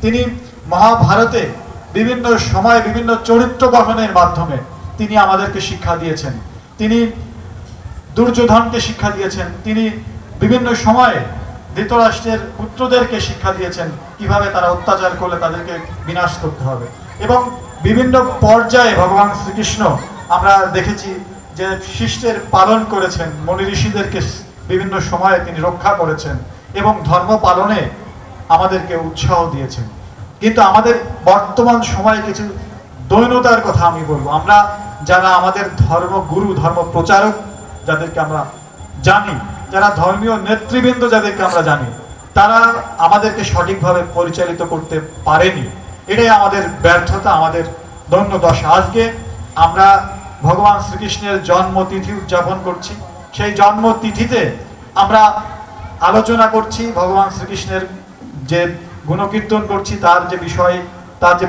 তিনি মহাভারতে বিভিন্ন সময়ে বিভিন্ন চরিত্র গঠনের মাধ্যমে তিনি আমাদেরকে শিক্ষা দিয়েছেন। তিনি দুর্যোধনকে শিক্ষা দিয়েছেন, তিনি বিভিন্ন সময়ে ধৃতরাষ্ট্রের পুত্রদেরকে শিক্ষা দিয়েছেন কিভাবে তারা অত্যাচার করলে তাদেরকে বিনাশ করতে হবে। এবং বিভিন্ন পর্যায়ে ভগবান শ্রীকৃষ্ণ আমরা দেখেছি যে শিষ্টের পালন করেছেন, মনি ঋষিদেরকে বিভিন্ন সময়ে তিনি রক্ষা করেছেন এবং ধর্ম পালনে আমাদেরকে উৎসাহ দিয়েছেন। কিন্তু আমাদের বর্তমান সময়ে কিছু দৈন্যতার কথা আমি বলবো। আমরা যারা আমাদের ধর্মগুরু, ধর্ম প্রচারক যাদেরকে আমরা জানি, যারা ধর্মীয় নেতৃবৃন্দ যাদেরকে আমরা জানি, তারা আমাদেরকে সঠিকভাবে পরিচালিত করতে পারেনি। এটাই আমাদের ব্যর্থতা, আমাদের দৈন্যদশা। আজকে আমরা ভগবান শ্রীকৃষ্ণের জন্মতিথি উদযাপন করছি। সেই জন্মতিথিতে আমরা আলোচনা করছি ভগবান শ্রীকৃষ্ণের যে গুণকীর্তন করছি, তার যে বিষয়, তার যে